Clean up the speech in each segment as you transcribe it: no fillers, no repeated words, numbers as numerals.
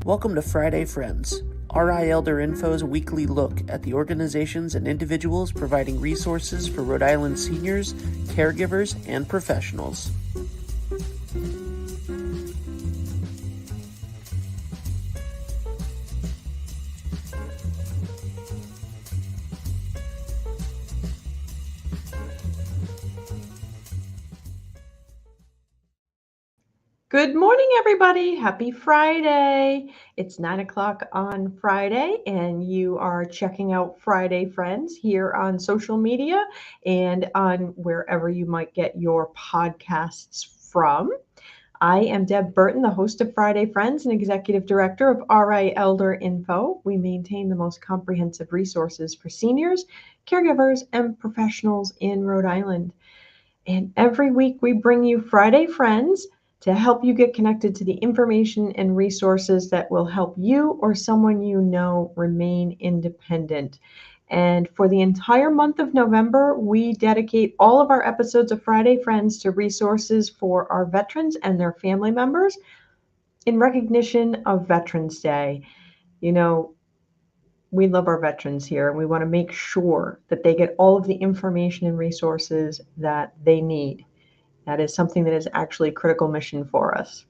Welcome to Friday Friends, RI Elder Info's weekly look at the organizations and individuals providing resources for Rhode Island seniors, caregivers, and professionals. Good morning, everybody. Happy Friday. It's 9 o'clock on Friday, and you are checking out Friday Friends here on social media and on wherever you might get your podcasts from. I am Deb Burton, the host of Friday Friends and executive director of RI Elder Info. We maintain the most comprehensive resources for seniors, caregivers, and professionals in Rhode Island. And every week we bring you Friday Friends to help you get connected to the information and resources that will help you or someone you know remain independent. And for the entire month of November, we dedicate all of our episodes of Friday Friends to resources for our veterans and their family members in recognition of Veterans Day. You know, we love our veterans here, and we want to make sure that they get all of the information and resources that they need. That is something that is actually a critical mission for us.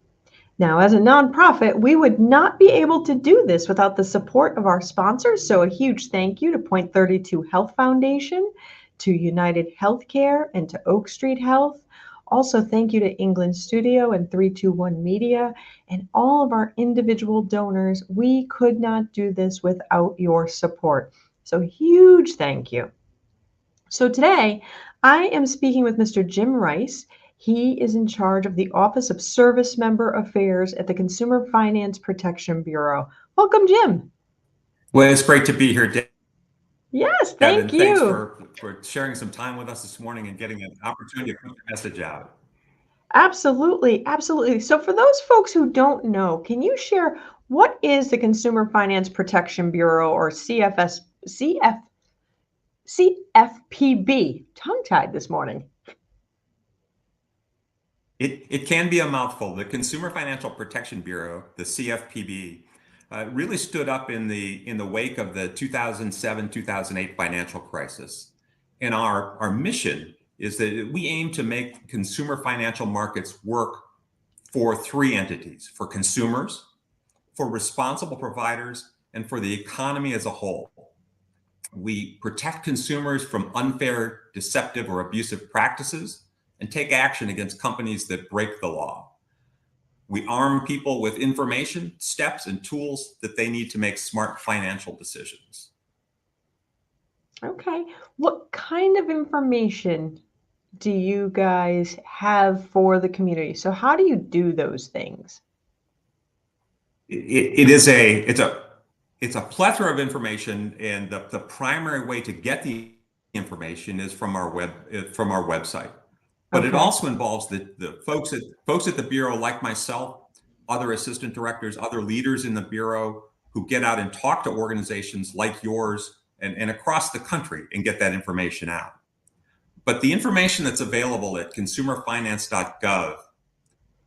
Now, as a nonprofit, we would not be able to do this without the support of our sponsors. So a huge thank you to Point 32 Health Foundation, to United Healthcare, and to Oak Street Health. Also, thank you to England Studio and 321 Media and all of our individual donors. We could not do this without your support. So huge thank you. So today, I am speaking with Mr. Jim Rice. He is in charge of the Office of Servicemember Affairs at the Consumer Finance Protection Bureau. Welcome, Jim. Well, it's great to be here, Deb. Yes, thank you. Thanks for sharing some time with us this morning and getting an opportunity to put the message out. Absolutely, absolutely. So for those folks who don't know, can you share what is the Consumer Finance Protection Bureau, or CFPB? Tongue-tied this morning. It can be a mouthful. The Consumer Financial Protection Bureau, the CFPB, really stood up in the wake of the 2007-2008 financial crisis. And our mission is that we aim to make consumer financial markets work for three entities: for consumers, for responsible providers, and for the economy as a whole. We protect consumers from unfair, deceptive, or abusive practices and take action against companies that break the law. We arm people with information, steps, and tools that they need to make smart financial decisions. Okay. What kind of information do you guys have for the community? So how do you do those things? It's a plethora of information, and the primary way to get the information is from our website. But It also involves the folks at the Bureau, like myself, other assistant directors, other leaders in the Bureau, who get out and talk to organizations like yours and across the country and get that information out. But the information that's available at consumerfinance.gov,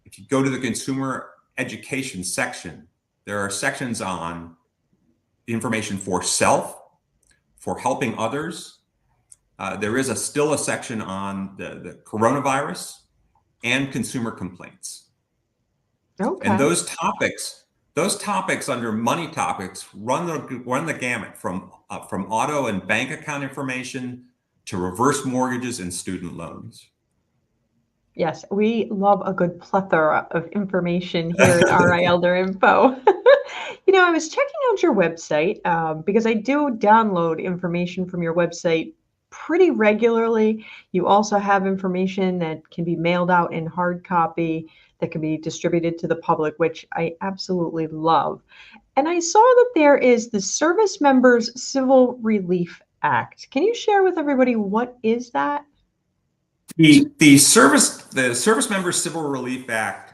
if you go to the consumer education section, there are sections on information for self, for helping others. There is still a section on the coronavirus and consumer complaints. Okay. And those topics under money topics run the gamut from auto and bank account information to reverse mortgages and student loans. Yes, we love a good plethora of information here at RI Elder Info. I was checking out your website because I do download information from your website pretty regularly. You also have information that can be mailed out in hard copy that can be distributed to the public, which I absolutely love. And I saw that there is the Service Members Civil Relief Act. Can you share with everybody what is that? The Service Members Civil Relief Act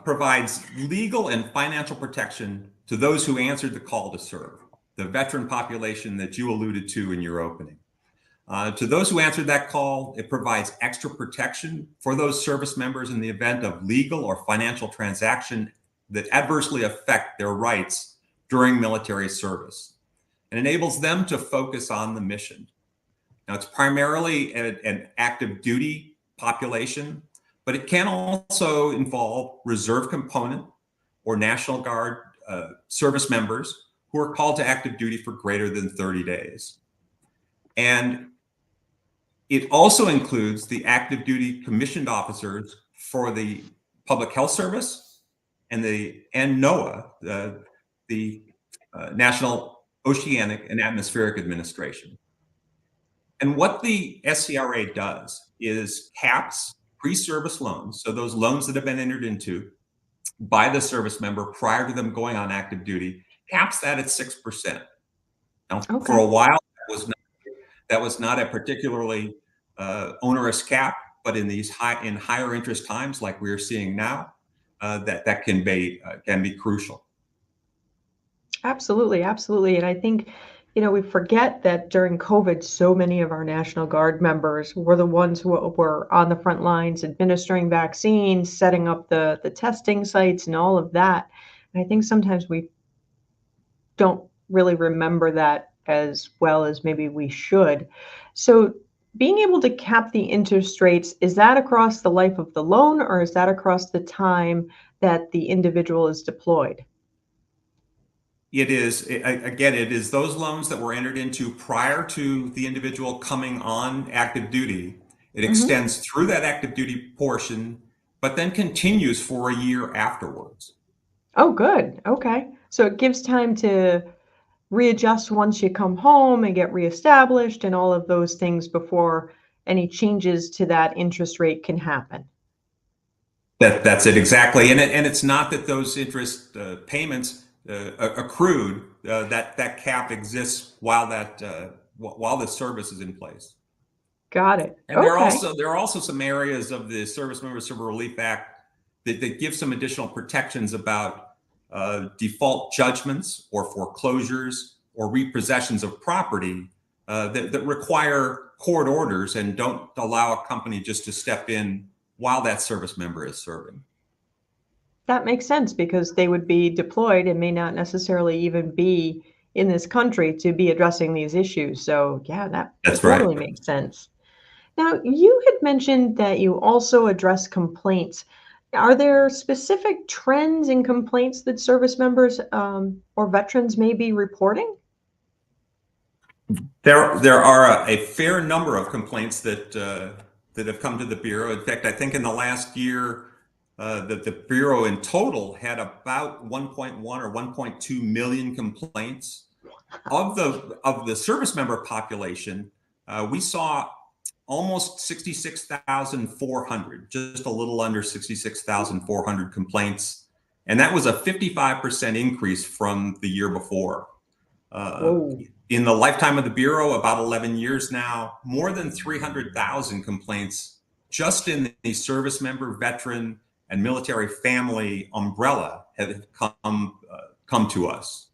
provides legal and financial protection to those who answered the call to serve, the veteran population that you alluded to in your opening. To those who answered that call, it provides extra protection for those service members in the event of legal or financial transaction that adversely affect their rights during military service and enables them to focus on the mission. Now, it's primarily an active duty population, but it can also involve reserve component or National Guard service members who are called to active duty for greater than 30 days. And it also includes the active duty commissioned officers for the Public Health Service and NOAA, the National Oceanic and Atmospheric Administration. And what the SCRA does is caps pre-service loans, so those loans that have been entered into by the service member prior to them going on active duty, caps that at 6%. Now, for a while, that was not a particularly onerous cap, but in these higher interest times like we're seeing now, that can be crucial. Absolutely, absolutely. And I think, we forget that during COVID, so many of our National Guard members were the ones who were on the front lines administering vaccines, setting up the testing sites and all of that. And I think sometimes we don't really remember that as well as maybe we should. So being able to cap the interest rates, is that across the life of the loan, or is that across the time that the individual is deployed? It is, again, it is those loans that were entered into prior to the individual coming on active duty. It extends through that active duty portion, but then continues for a year afterwards. Oh, good. Okay. So it gives time to readjust once you come home and get reestablished and all of those things before any changes to that interest rate can happen. That's it, exactly. And it's not that those interest payments accrued, that cap exists while the service is in place. Got it. And there are also some areas of the Servicemember Civil Relief Act that give some additional protections about default judgments or foreclosures or repossessions of property that require court orders and don't allow a company just to step in while that service member is serving. That makes sense because they would be deployed and may not necessarily even be in this country to be addressing these issues. So yeah, that totally makes sense. Now, you had mentioned that you also address complaints. Are there specific trends in complaints that service members or veterans may be reporting? There are a fair number of complaints that have come to the Bureau. In fact, I think in the last year, the Bureau in total had about 1.1 or 1.2 million complaints. Of the service member population, we saw almost 66,400, just a little under 66,400 complaints. And that was a 55% increase from the year before. In the lifetime of the Bureau, about 11 years now, more than 300,000 complaints just in the service member, veteran, and military family umbrella have come to us.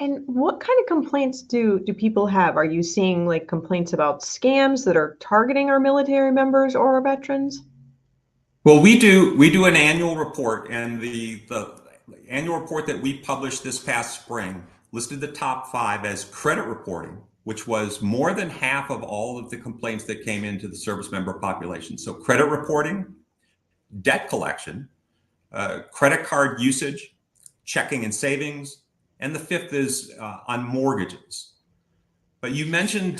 And what kind of complaints do people have? Are you seeing like complaints about scams that are targeting our military members or our veterans? Well, we do an annual report, and the annual report that we published this past spring listed the top 5 as credit reporting, which was more than half of all of the complaints that came into the service member population. So credit reporting, debt collection, credit card usage, checking and savings, and the 5th is on mortgages. But you mentioned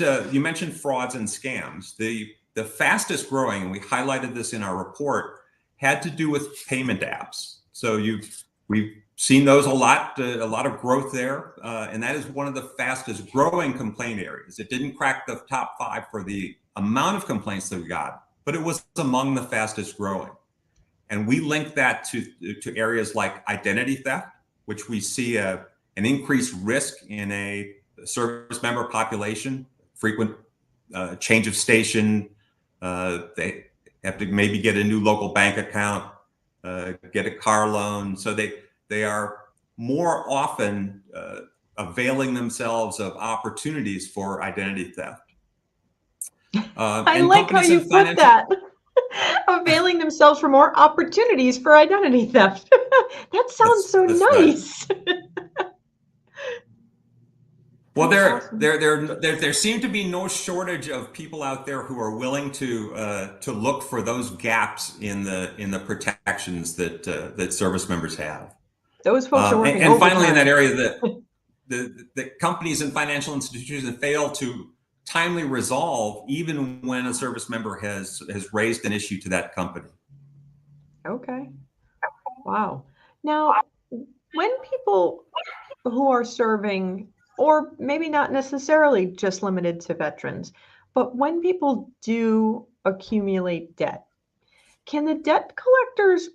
frauds and scams. The fastest growing, and we highlighted this in our report, had to do with payment apps. So we've seen those a lot of growth there, and that is one of the fastest growing complaint areas. It didn't crack the top 5 for the amount of complaints that we got, but it was among the fastest growing. And we link that to areas like identity theft, which we see an increased risk in a service member population, frequent change of station. They have to maybe get a new local bank account, get a car loan. So they are more often availing themselves of opportunities for identity theft. I like how you put that. availing themselves for more opportunities for identity theft. That sounds so That's right. nice. Well, That's awesome. there seem to be no shortage of people out there who are willing to look for those gaps in the protections that service members have. Those folks are working And finally, in that overtime. area, the companies and financial institutions fail to timely resolve even when a service member has raised an issue to that company. Okay. Wow. Now, when people who are serving, or maybe not necessarily just limited to veterans, but when people do accumulate debt, can the debt collectors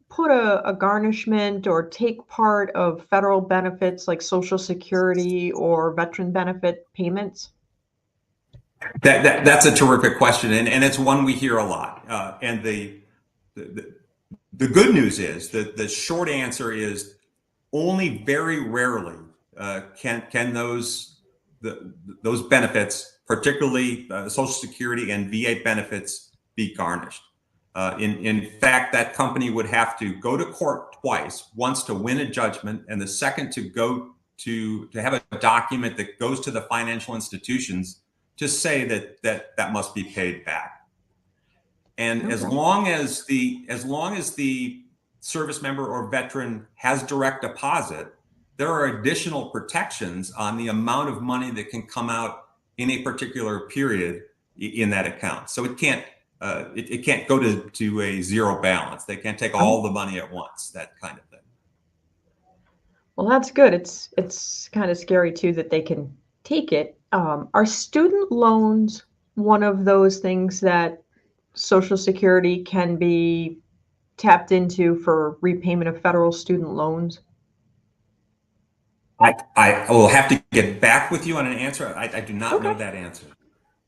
put a garnishment or take part of federal benefits like Social Security or veteran benefit payments? That's a terrific question, and it's one we hear a lot. And the the good news is that the short answer is only very rarely can those benefits, particularly Social Security and VA benefits, be garnished. In fact, that company would have to go to court twice, once to win a judgment, and the second to go to have a document that goes to the financial institutions to say that must be paid back. And Okay. as long as the service member or veteran has direct deposit, there are additional protections on the amount of money that can come out in a particular period in that account. So it can't go to a zero balance. They can't take all the money at once, that kind of thing. Well, that's good. It's kind of scary too that they can take it. Are student loans one of those things that Social Security can be tapped into for repayment of federal student loans? I will have to get back with you on an answer. I do not know Okay. that answer.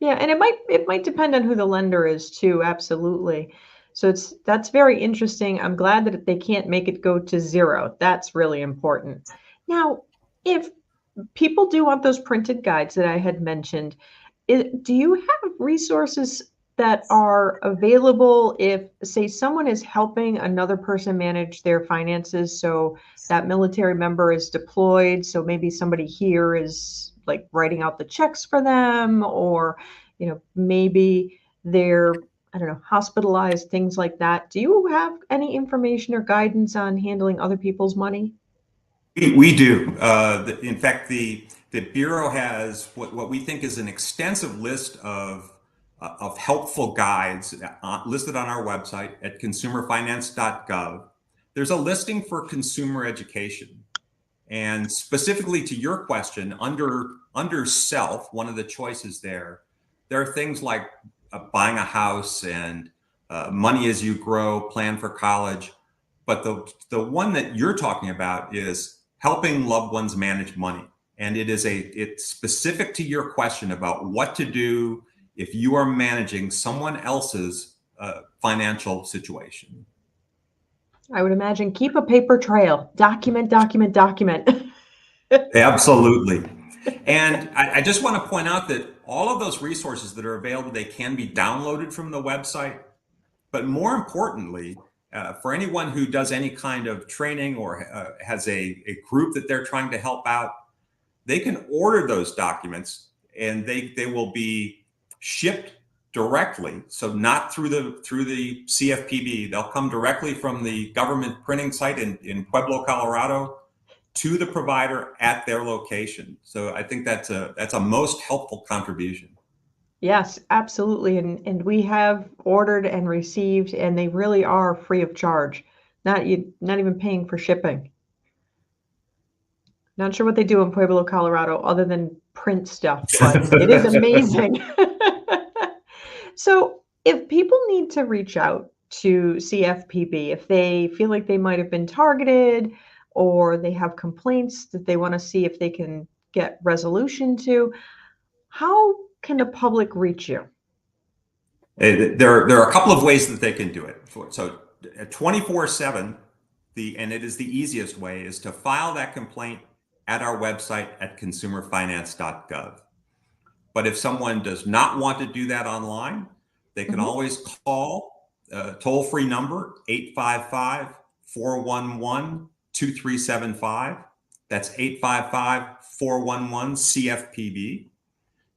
Yeah, and it might depend on who the lender is too, absolutely. So that's very interesting. I'm glad that they can't make it go to zero. That's really important. Now, if people do want those printed guides that I had mentioned, do you have resources that are available if, say, someone is helping another person manage their finances? So that military member is deployed, so maybe somebody here is like writing out the checks for them, or maybe they're, I don't know, hospitalized, things like that. Do you have any information or guidance on handling other people's money? We do. In fact, the Bureau has what we think is an extensive list of helpful guides listed on our website at consumerfinance.gov. There's a listing for consumer education. And specifically to your question, under self, one of the choices there are things like buying a house and money as you grow, plan for college. But the one that you're talking about is helping loved ones manage money. And it's specific to your question about what to do if you are managing someone else's financial situation. I would imagine keep a paper trail, document, document, document. Absolutely. And I just want to point out that all of those resources that are available, they can be downloaded from the website. But more importantly, for anyone who does any kind of training or has a group that they're trying to help out, they can order those documents and they will be shipped directly. So not through the CFPB. They'll come directly from the government printing site in Pueblo, Colorado, to the provider at their location. So I think that's a most helpful contribution. Yes, absolutely. And we have ordered and received, and they really are free of charge. Not even paying for shipping. Not sure what they do in Pueblo, Colorado, other than print stuff, but it is amazing. So if people need to reach out to CFPB, if they feel like they might have been targeted or they have complaints that they want to see if they can get resolution to, how can the public reach you? There are a couple of ways that they can do it. So 24/7, and it is the easiest way, is to file that complaint at our website at consumerfinance.gov. But if someone does not want to do that online, they can always call toll-free number, 855-411-2375. That's 855-411-CFPB.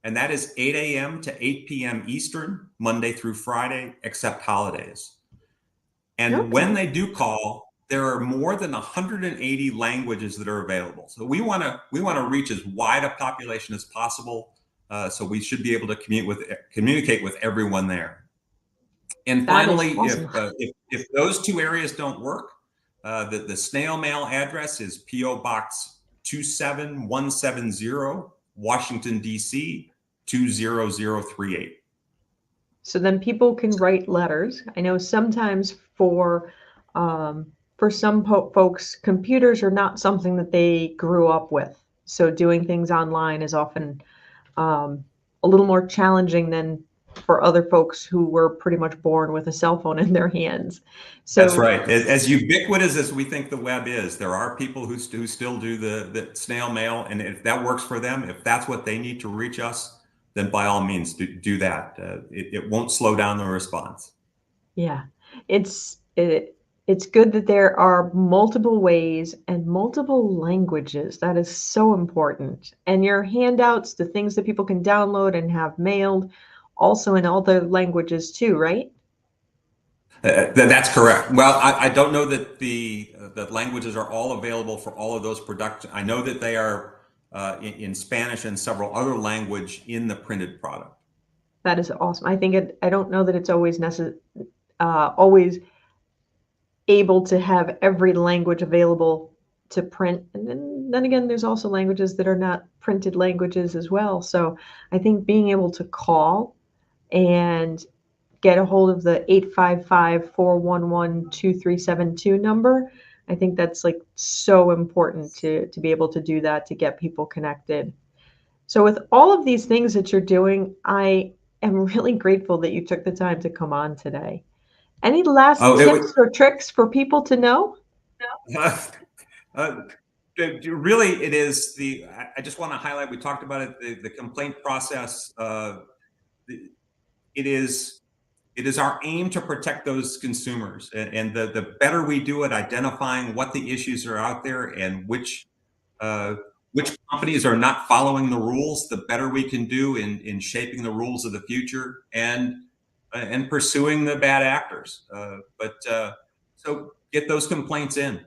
And that is 8 a.m. to 8 p.m. Eastern, Monday through Friday, except holidays. And when they do call, there are more than 180 languages that are available. So we want to reach as wide a population as possible. So we should be able to communicate with everyone there. And finally, awesome. if those two areas don't work, the snail mail address is P.O. Box 27170, Washington, D.C. 20038. So then people can write letters. I know sometimes for some folks, computers are not something that they grew up with. So doing things online is often a little more challenging than for other folks who were pretty much born with a cell phone in their hands. So that's right. As ubiquitous as we think the web is, there are people who still do the snail mail. And if that works for them, if that's what they need to reach us, then by all means do that. It won't slow down the response. Yeah, it's good that there are multiple ways and multiple languages. That is so important. And your handouts, the things that people can download and have mailed, also in all the languages too, right? That's correct. Well, I don't know that the languages are all available for all of those productions. I know that they are in Spanish and several other language in the printed product. That is awesome. I don't know that it's always always able to have every language available to print. And then again, there's also languages that are not printed languages as well. So I think being able to call and get a hold of the 855-411-2372 number, I think that's like so important to be able to do that, to get people connected. So with all of these things that you're doing, I am really grateful that you took the time to come on today. Any last tips or tricks for people to know? Really, it is I just want to highlight, we talked about it, the complaint process. It is our aim to protect those consumers, and the better we do at identifying what the issues are out there and which companies are not following the rules, the better we can do in shaping the rules of the future and pursuing the bad actors. So get those complaints in.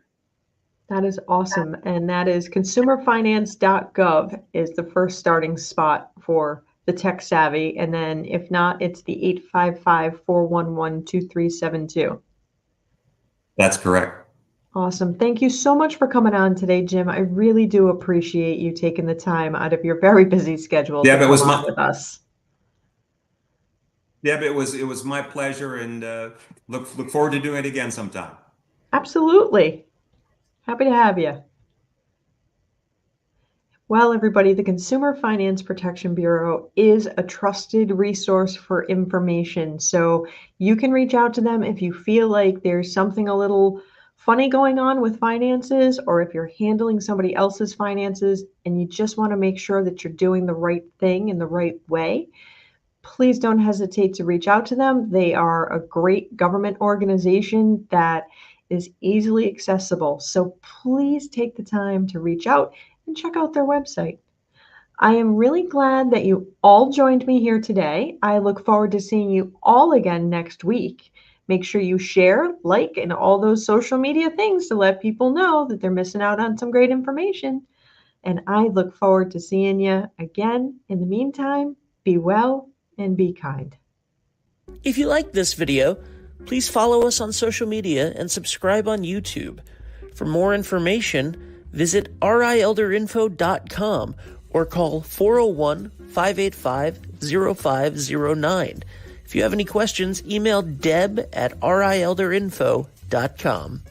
That is awesome. And that is consumerfinance.gov is the first starting spot for the tech savvy. And then if not, it's the 855-411-2372. That's correct. Awesome. Thank you so much for coming on today, Jim. I really do appreciate you taking the time out of your very busy schedule to come on with us. Yeah, but it was my pleasure, and look forward to doing it again sometime. Absolutely. Happy to have you. Well, everybody, the Consumer Finance Protection Bureau is a trusted resource for information. So you can reach out to them if you feel like there's something a little funny going on with finances, or if you're handling somebody else's finances and you just want to make sure that you're doing the right thing in the right way. Please don't hesitate to reach out to them. They are a great government organization that is easily accessible. So please take the time to reach out and check out their website. I am really glad that you all joined me here today. I look forward to seeing you all again next week. Make sure you share, like, and all those social media things to let people know that they're missing out on some great information. And I look forward to seeing you again. In the meantime, be well and be kind. If you liked this video, please follow us on social media and subscribe on YouTube. For more information, visit rielderinfo.com or call 401-585-0509. If you have any questions, email deb@rielderinfo.com.